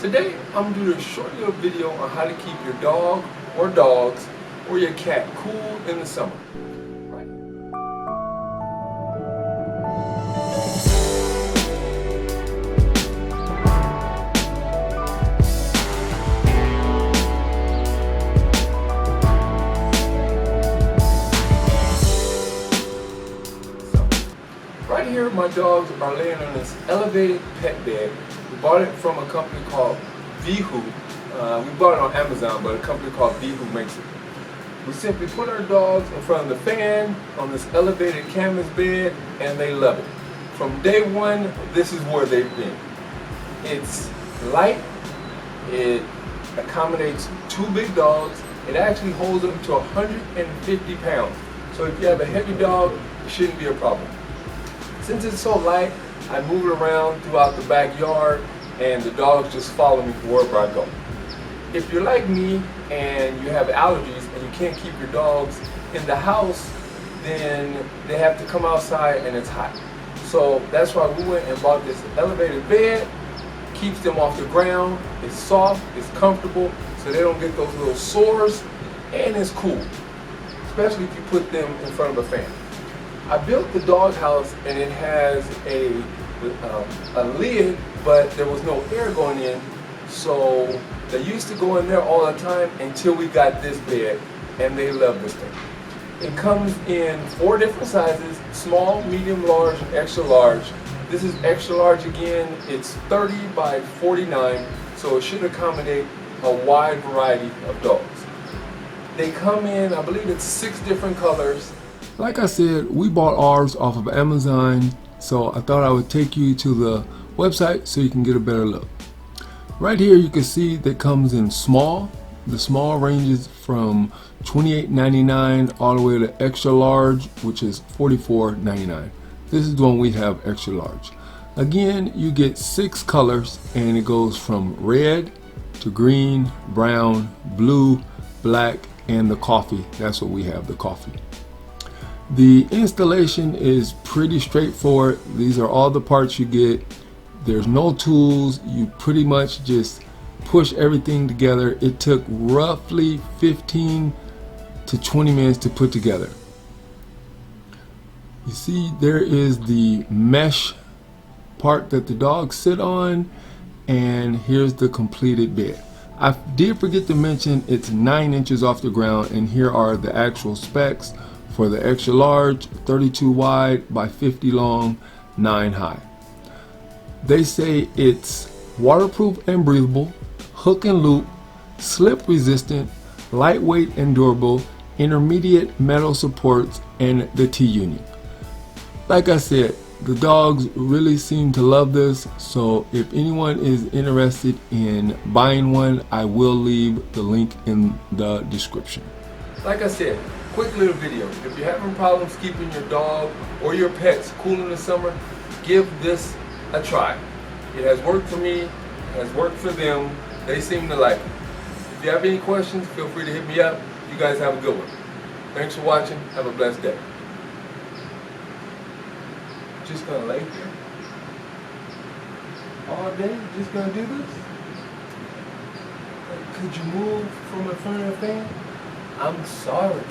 Today I'm doing a short little video on how to keep your dog or dogs or your cat cool in the summer. Right here, my dogs are laying on this elevated pet bed. We bought it from a company called Vihu. We bought it on Amazon, but a company called Vihu makes it. We simply put our dogs in front of the fan on this elevated canvas bed, and they love it. From day one, this is where they've been. It's light. It accommodates two big dogs. It actually holds them to 150 pounds. So if you have a heavy dog, it shouldn't be a problem. Since it's so light, I move it around throughout the backyard and the dogs just follow me wherever I go. If you're like me and you have allergies and you can't keep your dogs in the house, then they have to come outside and it's hot. So that's why we went and bought this elevated bed. Keeps them off the ground, it's soft, it's comfortable, so they don't get those little sores, and it's cool, especially if you put them in front of a fan. I built the doghouse and it has a lid, but there was no air going in, so they used to go in there all the time until we got this bed, and they love this thing. It comes in 4 different sizes: small, medium, large, and extra large. This is extra large again. It's 30 by 49, so it should accommodate a wide variety of dogs. They come in, I believe it's 6 different colors. Like I said, we bought ours off of Amazon, so I thought I would take you to the website so you can get a better look. Right here you can see that comes in small. The small ranges from $28.99 all the way to extra large, which is $44.99. This is the one we have, extra large. Again, you get 6 colors, and it goes from red to green, brown, blue, black, and the coffee. That's what we have, the coffee. The installation is pretty straightforward. These are all the parts you get. There's no tools. You pretty much just push everything together. It took roughly 15 to 20 minutes to put together. You see, there is the mesh part that the dogs sit on, and here's the completed bed. I did forget to mention it's 9 inches off the ground, and here are the actual specs. For the extra large, 32 wide by 50 long, 9 high. They say it's waterproof and breathable, hook and loop, slip resistant, lightweight and durable, intermediate metal supports, and the T-union. Like I said, the dogs really seem to love this, so if anyone is interested in buying one, I will leave the link in the description. Like I said, quick little video. If you're having problems keeping your dog or your pets cool in the summer, give this a try. It has worked for me, it has worked for them. They seem to like it. If you have any questions, feel free to hit me up. You guys have a good one. Thanks for watching. Have a blessed day. Just gonna lay here all day? Just gonna do this? Could you move from in front of the fan? I'm sorry.